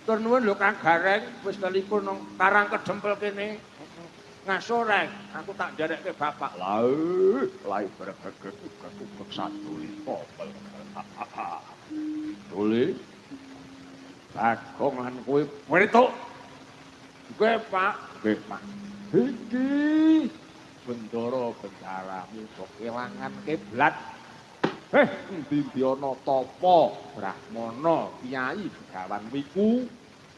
Tur nuwun lho Kang Gareng wis telepon nang Karang Kedempel kene. Ngasorek, aku tak nderekke bapak. Lah ibarat satu popel. Tuli. Bagong lan kowe wetuk. Kowe Pak, nggih Pak. Iki bendara-bendaramu kok kelangan kiblat. Endi ana tapa Brahmana Kyai Begawan wiku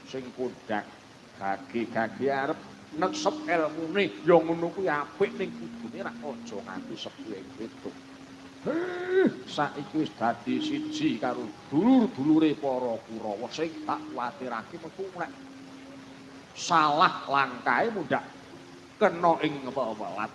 sing kondhang gage-gage arep neksep elmune ya ngono kuwi apik ning kudune ra aja nganti sepuhe wetuk. Saiki wis dadi siji karo dulur-dulure para Kurawa sing tak kuwatirake mengko nek salah langkahe mundak kena ing wewelat.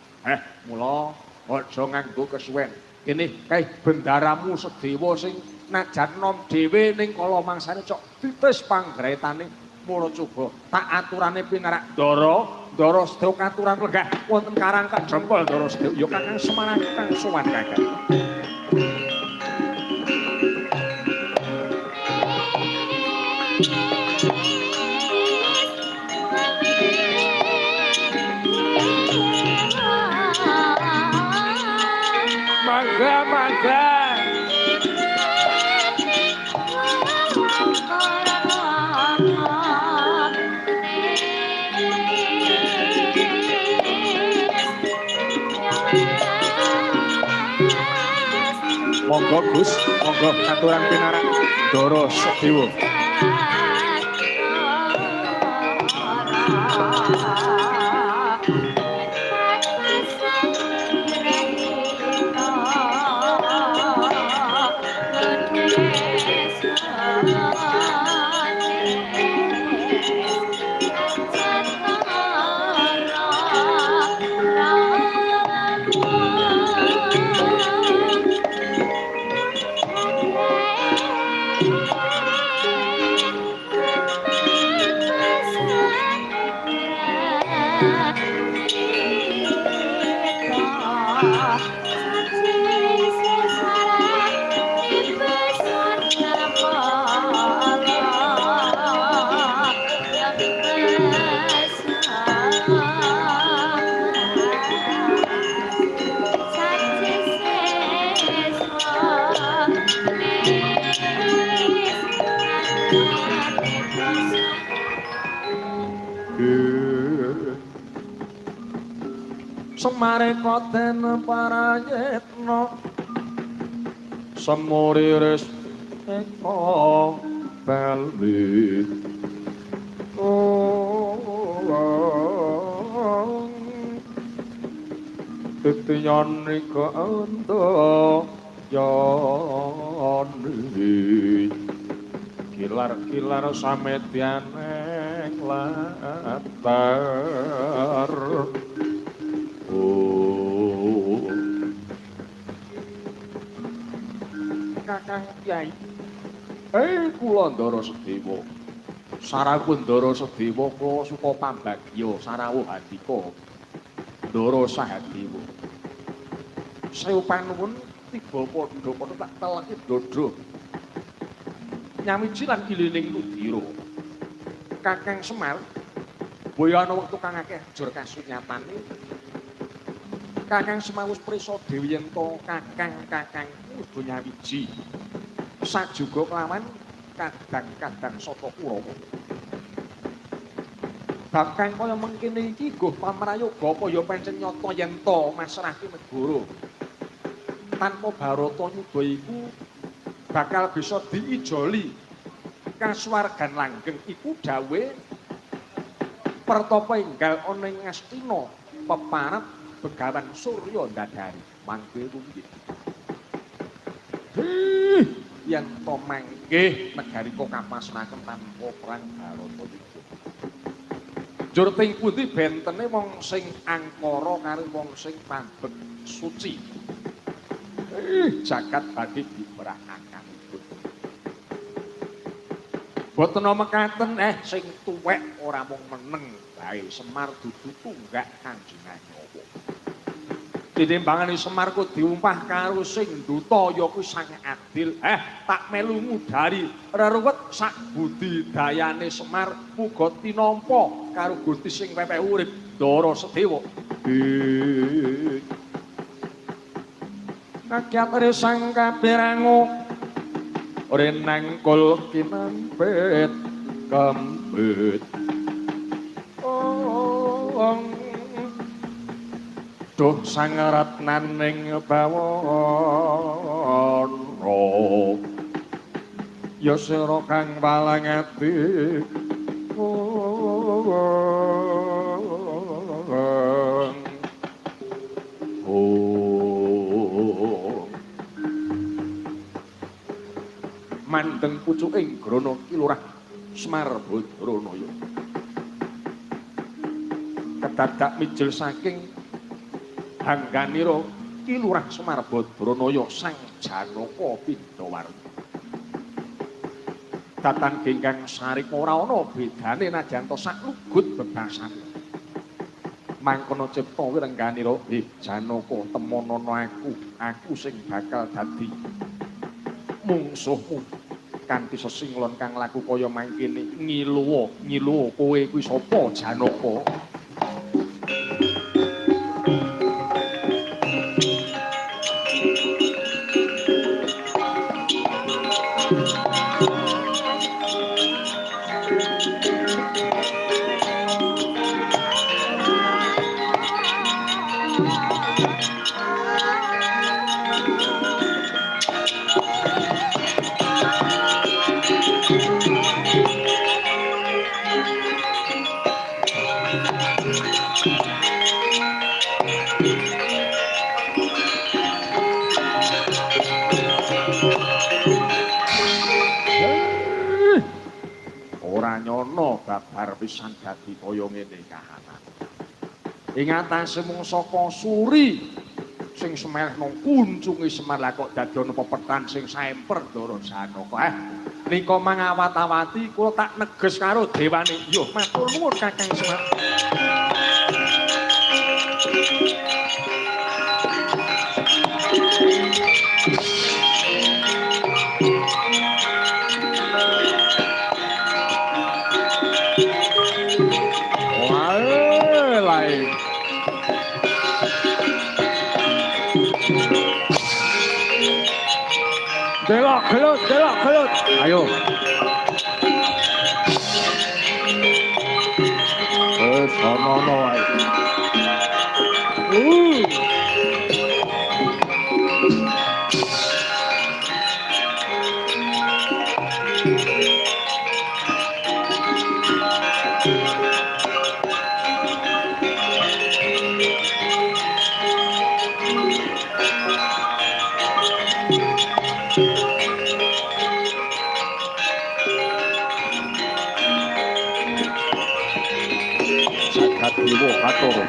Mula aja nganggo kesuwen. Kene kae bendaramu sedewa sing najan nom dhewe ning kala mangsane cok titis panggretane mula coba tak aturane pinarak Ndara sedaya katuran lenggah wonten Karang Kedempel Ndara sedaya ya Kakang Semarang kang sowan Kakang. Mangga. Monggo Gus, monggo katuran pinarak Ndara Sedewa. Semarekoten parayetna semuriris eko bali titiyan nika ento yoni kilar-kilar samedyan latar. Kakang Kyai. Kula Ndara Sedewa. Sarawuh Ndara Sedewa kula suka pambagya sarawuh handika. Ndara Sahadewa. Sewu panuwun tiba padha-padha tak teleki dada. Nyamiji lan ilining Ludira. Kakang Semar boyo ana wektu kang akeh jur kasunyatane. Kakang Semar wis prisa Dewi yen to kakang kudu nyawiji. Sajuga kelawan kadang-kadang saka Kurawa. Kakang kaya mengkene iki guh pamrayoga apa ya pancen nyata yen to masrahke negara. Tanpa Barata nyuda iku bakal bisa diijoli kasuwargan langgeng iku dawe pertapa enggal ana ing Ngastina peparat Begawan Surya ndadari mangke rumiyin yen to mangke negarika kapasnaken tanpa perang Barata iku njur teng pundi bentene wong sing angkara karo wong sing pambek suci jagat badhe diperakaken. Boten mekaten sing tuwek ora mung meneng bae Semar dudu tunggak Kanjeng Nyawa. Tinimbangane Semar ku diumpah karo sing duta ya kuwi sang adil. Tak melu ngudari reruwet sak budidayane Semar muga tinampa karo Gusti sing pepeh urip Ndara Sedewa. Kakyat sang kapirangu renangkul kinambet kambet. Duh sang ratnaning bawana ya sira kang palang ati mandeng pucuking grana Kilurah Semar Badranaya kedadak mijil saking hangganira Kilurah Semar Badranaya sang Janaka Pindawarna. Datan genggang sarip ora ana bedane najan to sak lugut bebasan. Mangkono cipta wirengganira Janaka temonana aku sing bakal dadi mungsuhmu kanthi sesinglon kang laku kaya mangkene ngiluwa kowe kuwi sapa Janaka? Nyono babar pisan dadi kaya ngene kahanan. Ing atase mung saka suri sing semelehno kuncunge Semar lah kok dadi ana pepetan sing saemper Ndara Janaka. Nika mangawat-awati kula tak neges karo dewane. Yo matur nuwun Kakang Semar. Delok gelut. Ayo. Sono wae. Dewa Batara.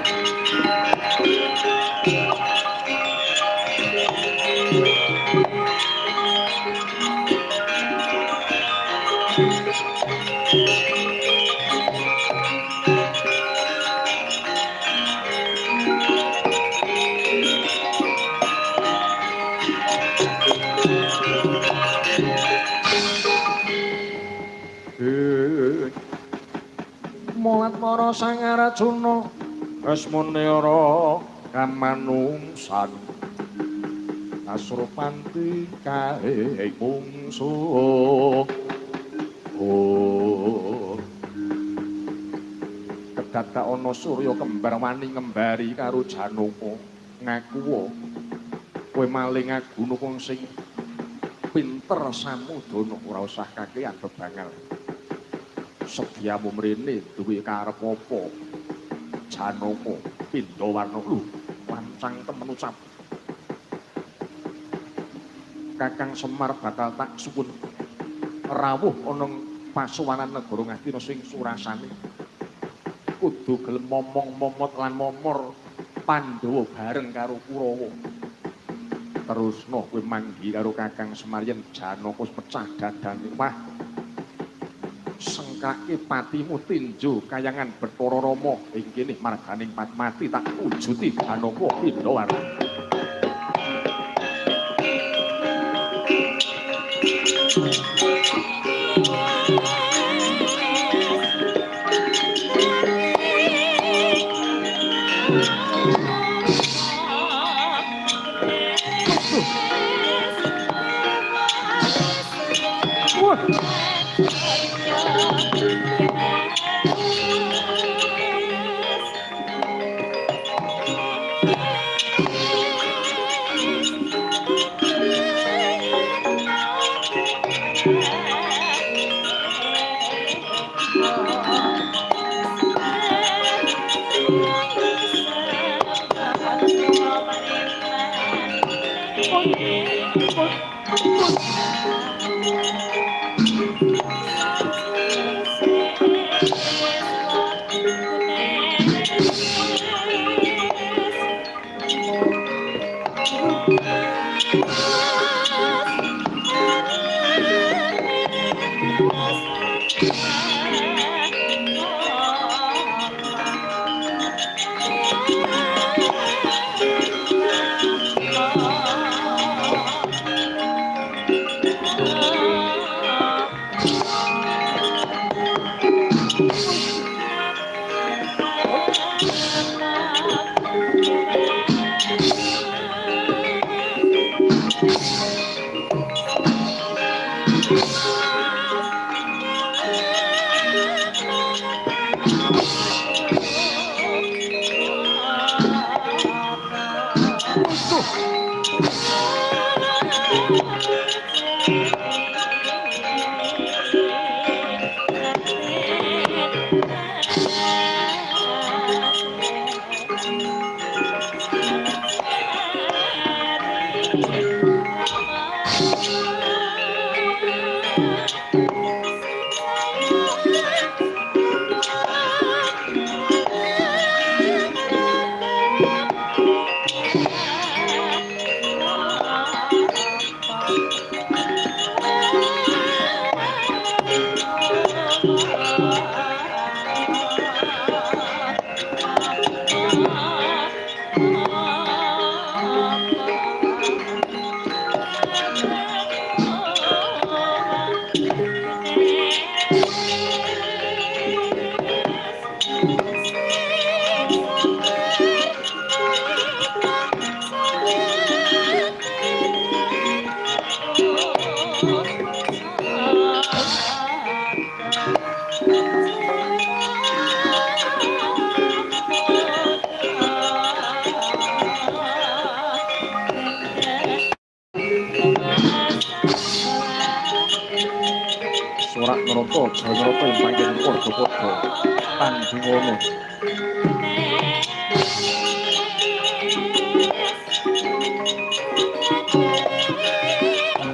Molat para sang Arjuna asmane ora kamanungsan asrupanti kae mungsuh kedadak ana Surya kembar wani ngembari karo Janaka ngaku kowe maling aguna wong sing pinter samudana ora usah kakean bebangal sediamu mrene duwe karep apa Janaka Pindawarna lancang temen ucap Kakang Semar bakal tak suwun rawuh ana pasuwanan negara Ngastina sing surasane kudu gelem momong-momot lan momor Pandhawa bareng karo Kurawa terusno kowe manggi karo Kakang Semar yen Janaka pecah dadane wah nyekake patimu tinju kayangan Bathara Rama ing kene marganing Padmati tak wujuti Danaka Pindawara. Sorak ngrata Jayanata ing panggen padha-padha tandungono.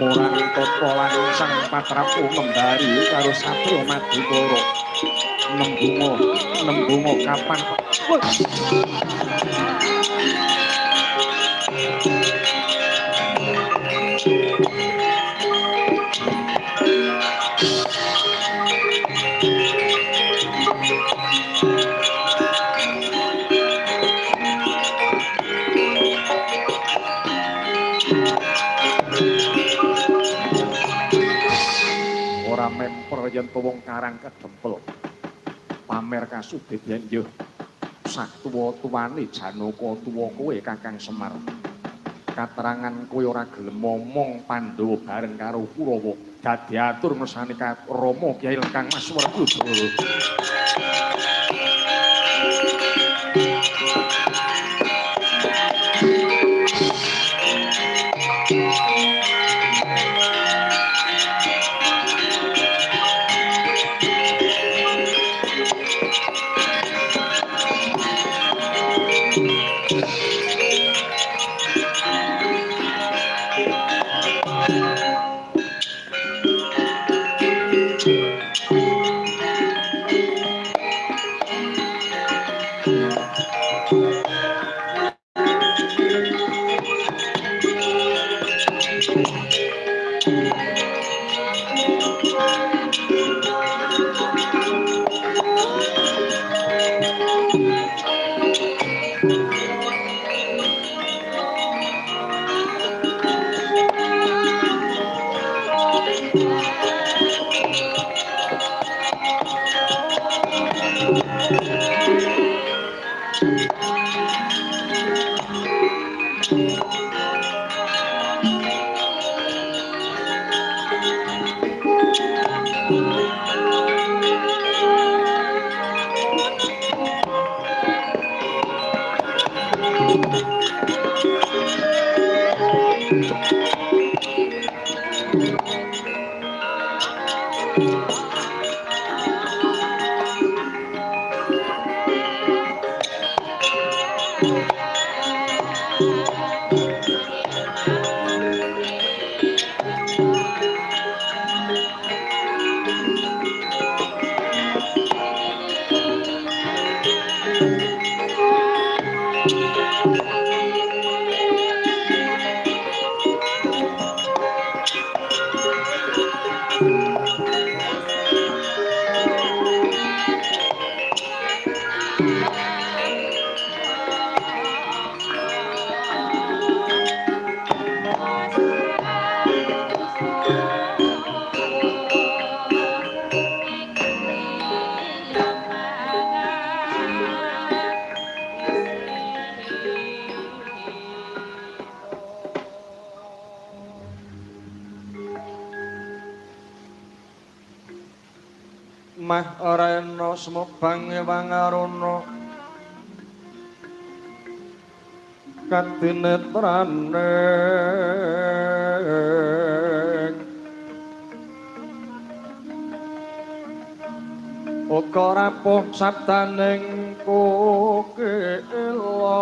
Morang tata lan sang patrapu ngembari karo Satya Madukara. Nembunga kapan ora memper yen wong karang kedempel pamer kasudidyan yo sak tuwa-tuwane Janaka tuwa kowe Kakang Semar katerangan kowe ora gelem momong Pandhawa bareng karo Kurawa dadi atur mersane Rama Kyai Lekang Mas Werkudara. Mah rena semebang wangarana katinetrane uga rapuh sabdaning kukila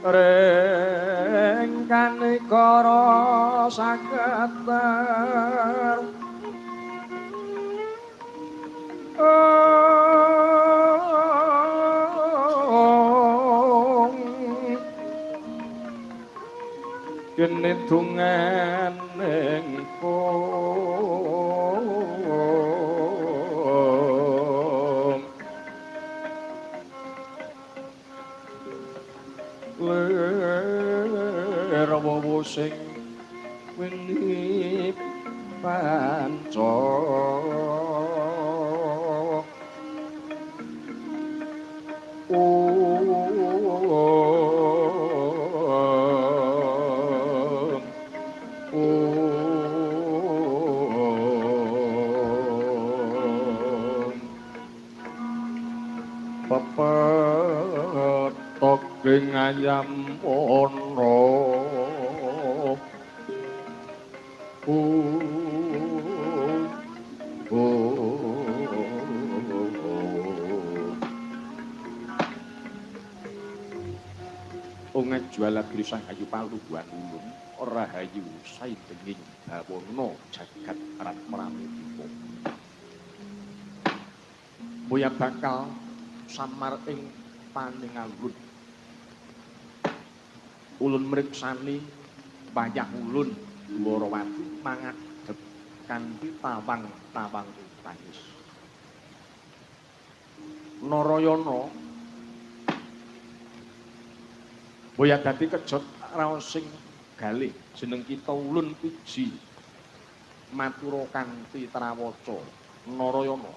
rengkane kara saketer kene dungan ning rawa sing wingi panca pepetok ing ayam ana Ungeh juala gelisah kayu palu buat ulun rahayu saidenging bawana jagat rat pramila Boya bakal samar ing paningalun ulun mriksani wayah ulun Dwarawati mangadhep kanthi tawang-tawang tangis Narayana boya dadi kejot raos sing galih jeneng kita ulun piji matura kanthi trawaca Narayana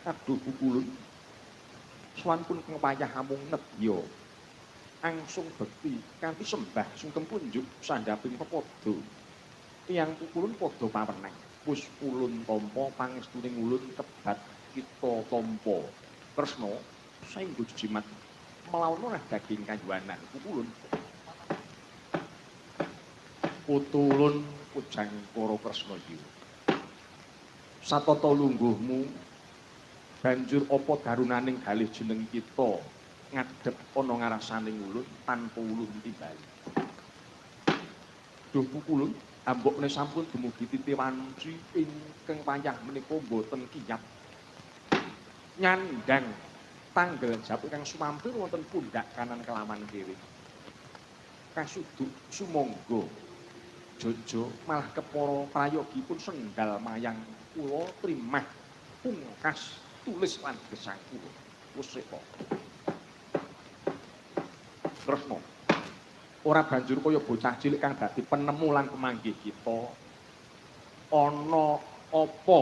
aduh ulun swanpun kepayah amung nedya angsung bekti kanthi sembah sungkem punjuk sandhaping pepodo tiyang ulun padha paweneh wis ulun tampa pangestuning ulun kebat kita tampa tresna saengga jimat melawana daging kanjuanan ulun putu ulun pujang para kresna iki satata lungguhmu banjur apa darunaning galih jeneng kita ngadhep ana ngarasaning ulun tanpa ulun timbali duh ulun ambokne sampun dumugi titiwanci ingkang payah menika boten kiyat nyandang tanggel jap ingkang sumampir wonten pundhak kanan kelaman kiri. Kasuduk sumangga Jojo malah kepara prayogipun sendal mayang kula trimah pungkas tulis lan gesang kula. Wis kok. Tresna. Ora banjur kaya bocah cilik kang dadi penemu lan pemanggih kita. Ana apa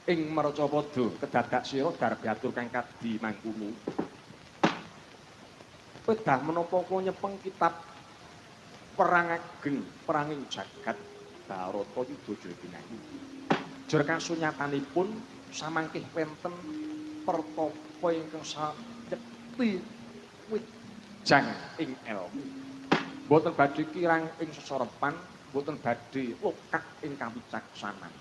ing Maracapada kedadak sira darbatur kang kadi mangkunu. Pedah menapa kula nyepeng kitab perang ageng peranging jagat Barata Yudha Jayabinayu. Jer kasunyatanipun samangkih wenten pertapa ingkang sayekti wijang ing elmu. Boten badhe kirang ing sesorepan, boten badhe lokak ing kawicaksanan.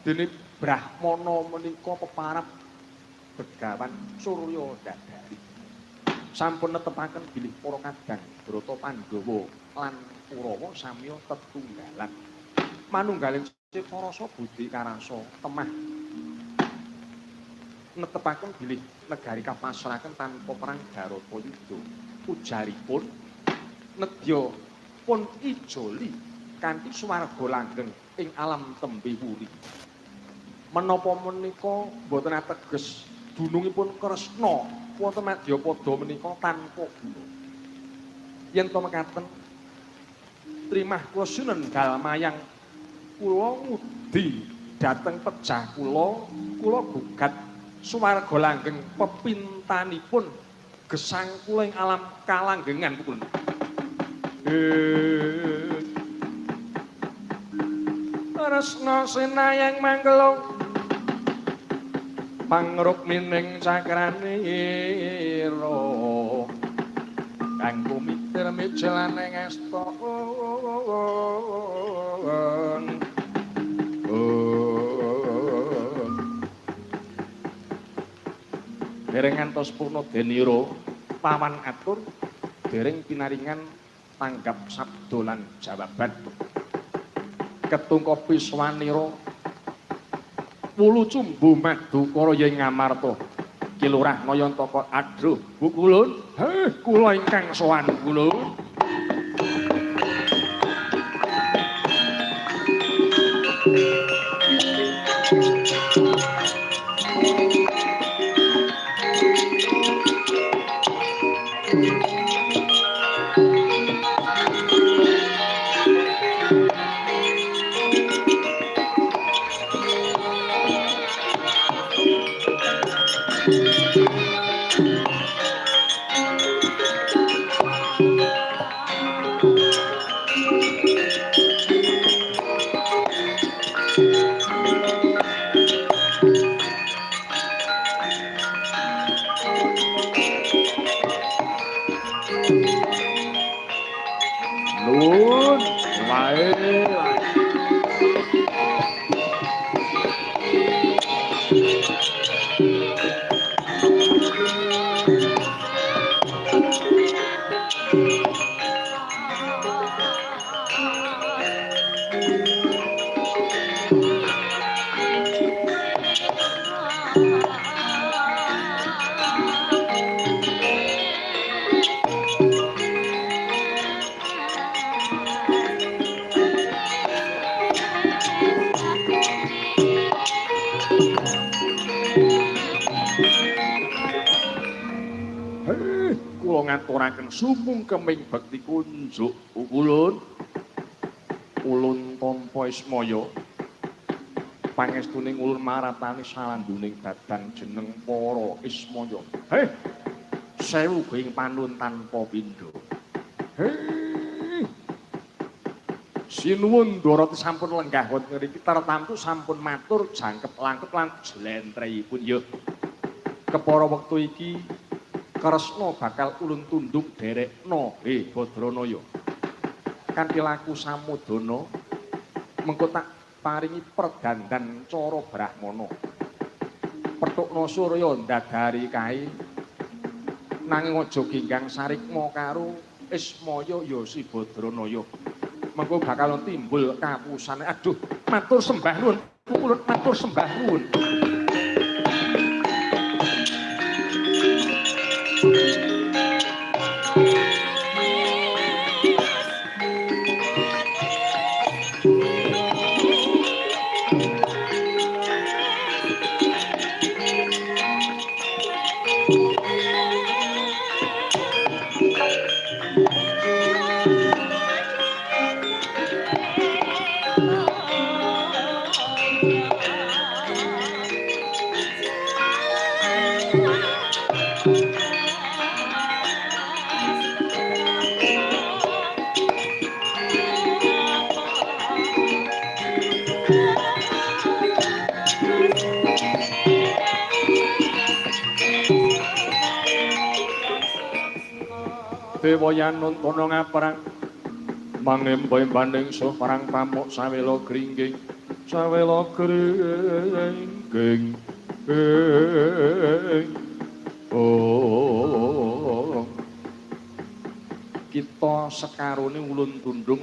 Dene Brahmana menika peparab Begawan Surya Dadari. Sampun netepaken bilih para kadang Brata Pandhawa lan Kurawa samiya tetunggalan. Manunggaling Parasa Budi Karasa temah netepaken bilih negari kapasrahaken tanpa perang Barata Yudha. Ujaripun nedya pun ijoli kanthi swarga langgeng ing alam tembe wuri. Menapa menika boten ateges dunungipun Kresna wonten Madyapada menika tanpa guna. Yen to mekaten trimah kula sinendal mayang kula ngudi dhateng pejah kula gugat swarga langgeng pepintanipun gesang kula ing alam kalanggengan pun. Resna sinayang manggelo pangrukmining cakranira kang kumitir mijelane ngasta dereng ngantos purna denira pawan atur dereng pinaringan tanggap sabda lan jawaban ketungkopi swanira wulu cumbu madu kara yen ngamarta Ki Lurah Nayantaka aduh Bu Kulun kula ingkang sowan Kulun ngaturaken sumungkeming bekti kunjuk Ulun Ulun tampa ismaya pangestuning ulun maratani salanduning dadan jeneng para ismaya sewu ing panun tanpa pindha sinuwun Doroti sampun lenggah wonten ngriki tartamtu sampun matur jangkep langkep lan jlentrehipun ya kepara wektu iki Kresna bakal ulun tunduk derekna Badranaya. Kanthi laku samudana mengko tak paringi perdandan cara Brahmana. Petukna Surya ndadari kae nanging aja ginggang sarikma karo Ismaya ya si Badranaya. Mengko bakal timbul kapusane. Aduh, matur sembah nuwun. Ulun matur sembah nuwun. Dewayan nontono ngaprang mangemba-embaning parang pamuk sawela gringging kita sekarone ulun tundung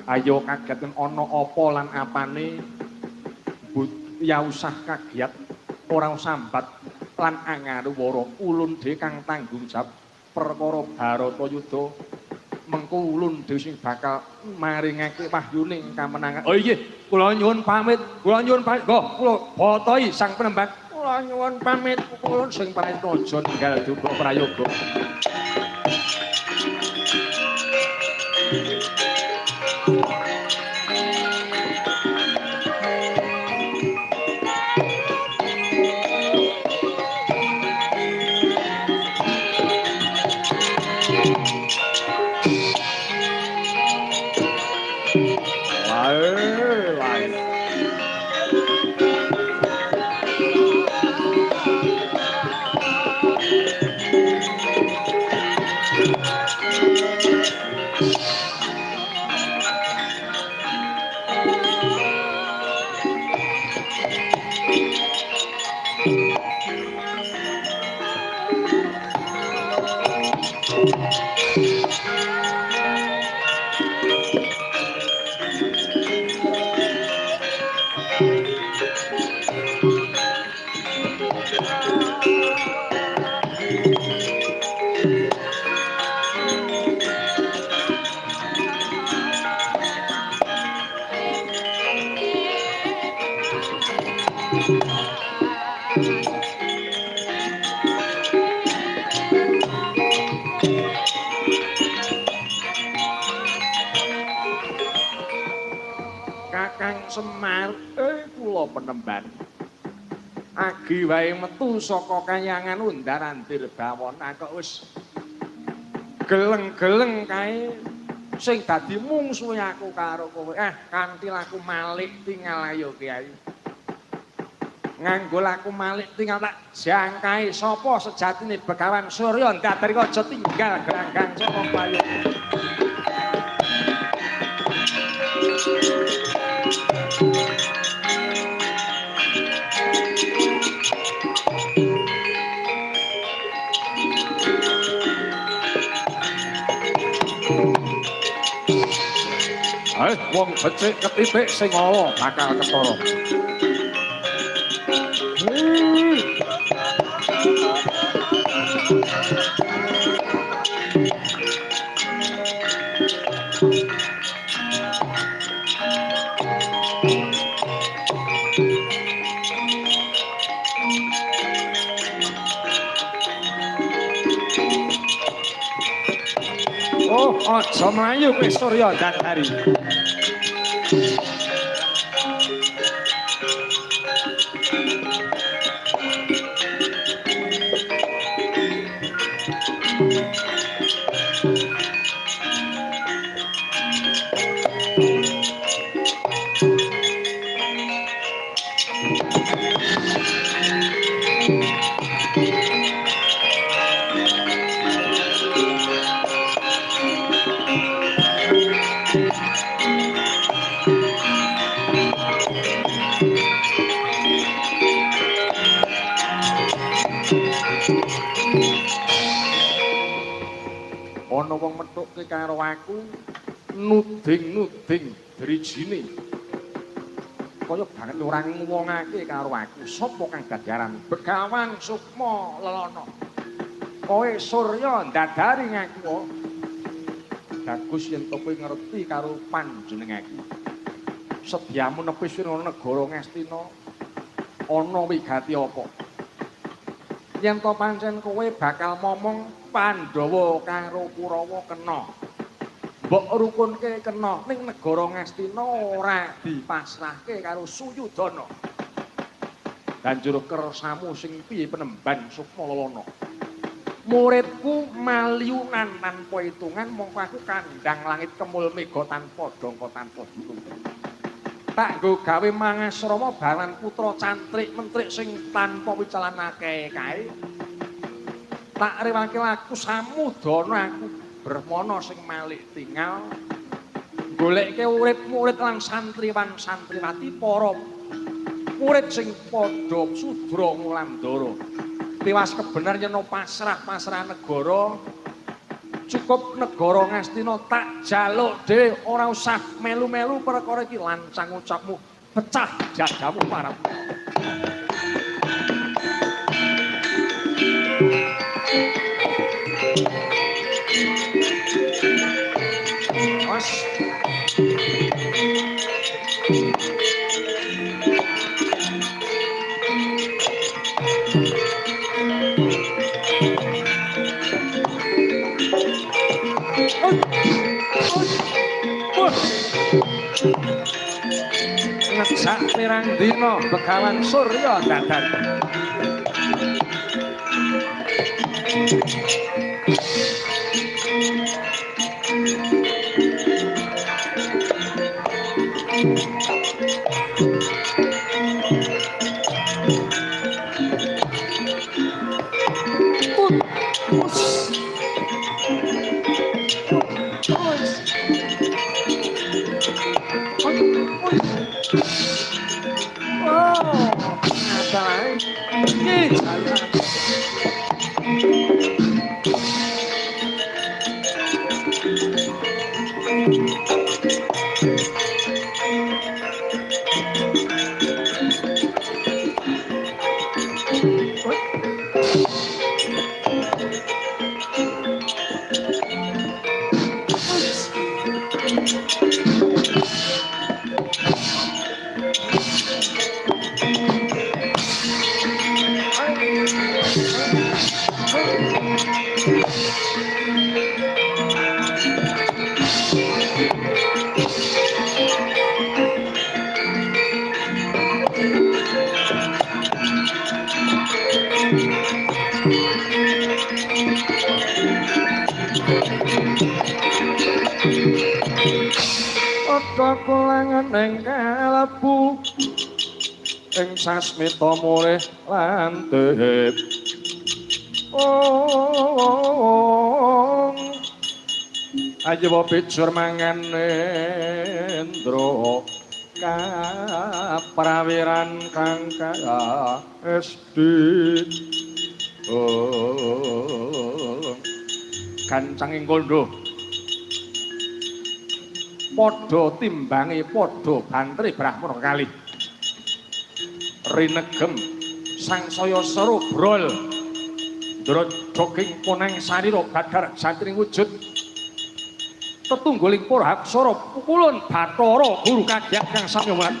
ayo kaget ana apa lan apane ya usah kagiat ora sambat lan angaruwara ulun dhewe kang tanggung jawab perkara Baratayuda mengko ulun dhewe sing bakal maringake wahyuning kamenangan. Oh iya, kula nyuwun pamit. Go, kula Bathai sang penembak. Kula nyuwun pamit. Kula sing parenta aja ninggal duka prayoga. lain. Kakang Semar, kula penemban. Agi wae metu saka kayangan undaran Dirbawana kok wis geleng-geleng kae sing dadi mungsuhe aku karo kowe. Kanthi laku Malik tinggal ayo Kyai. Nganggo laku Malik tinggal tak jangkai sapa sejatine Begawan Surya Ndadari aja tinggal gelanggang saka payung. Wong becik ketitik sing ala bakal ketara. Oh, aja mlayu kowe Surya Ndadari. Ana wong methuke karo aku nuding-nuding drijine. Kaya banget ora ngomongake karo aku. Sapa kang dadaran? Begawan Sukma Lelana. Kowe Surya Ndadari ngaku. Bagus yen kowe ngerti karo panjenenganku. Sediamu nepis ana negara Ngastina ana wigati apa? Yen to pancen kowe bakal momong Pandhawa karo Kurawa kena. Mbok rukunke kena ning negara Ngastina ora dipasrahke karo Suyudana. Banjur kersamu sing piye Penemban Sukma Lelana. Muridku maliunan tanpa hitungan mongko aku kandhang langit kemul mega tanpa dongko tanpa dulung. Tak nggo gawe mangasrama balan putra cantrik mentrik sing tanpa wicalanake kae. Tak rewake laku samudana aku Brahmana sing Malik tinggal goleke urip-murid lan santriwan santriwati para murid sing padha sudra ngulandara tiwas kebener yen pasrah negara cukup negara Ngastina tak jaluk dhewe ora usah melu-melu perkara iki lancang ucapmu pecah jagamu marang Ngejak pirang dina Begawan Surya Ndadari. Kulangan ing kalebu ing sasmita murih lan dehep aja picur mangan Indra kaprawiran kang kaesti kancanging kondo padha timbangi padha bantri Brahmana kalih rinegem sangsaya seru brol ndrojoking puneng sarira badhar jantring wujud tetungguling para aksara pukulun Bathara guru kadyat kang samyawan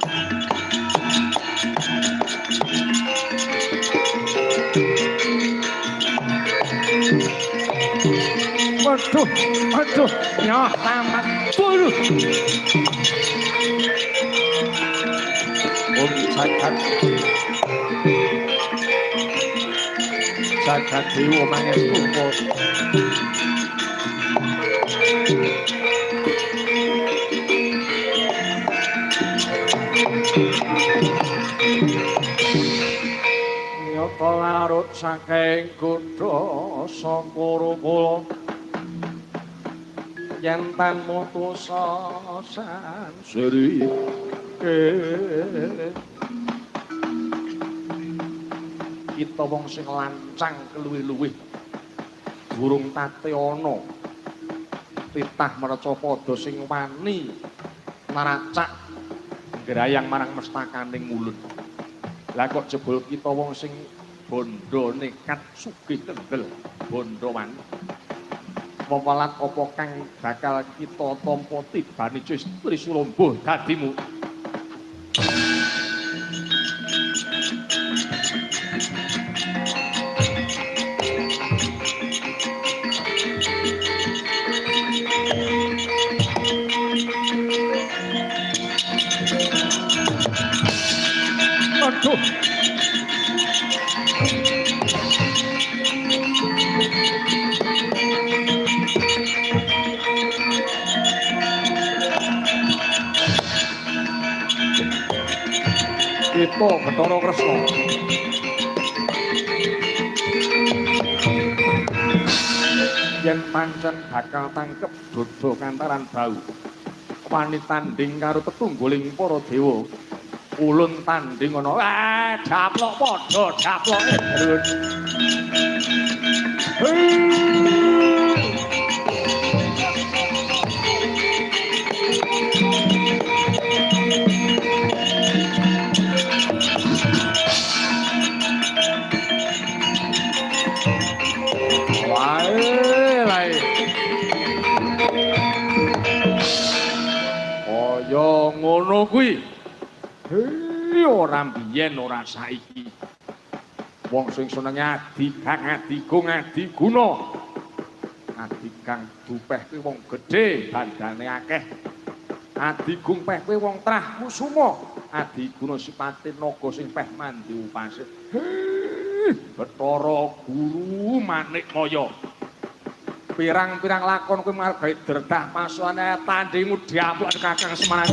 Aduh, nyah tamat dulu. Jagat dewa mangestupa. Nyata larut saking kutha Sampurupula. Yen tan mutusa sansri kita wong sing lancang keluwih-luwih durung tate ana titah Mrecapada sing wani naracak ngrayang marang mestakaning mulun lah kok jebul kita wong sing bondo nekat sugih kendel bondo wani pewalat apa kang bakal kita tampa tibane Trisula mbuh dadimu aduh kita Bathara Kresna yen pancen bakal tangkep dodo kantaran bau wani tanding karo tetungguling para dewa ulun tanding ana daplok padha daploke kaya ngono kuwi ora biyen ora saiki wong sing seneng adi kang adigung adiguna adi kang dupeh kuwi wong gedhe bandane akeh adigung peh kuwi wong trah kusuma adiguna sipate naga sing peh mandi upase Bathara Guru Manikmaya pirang-pirang lakon kuwi margai dredhah pasuane tandhimu diampun Kakang Semar.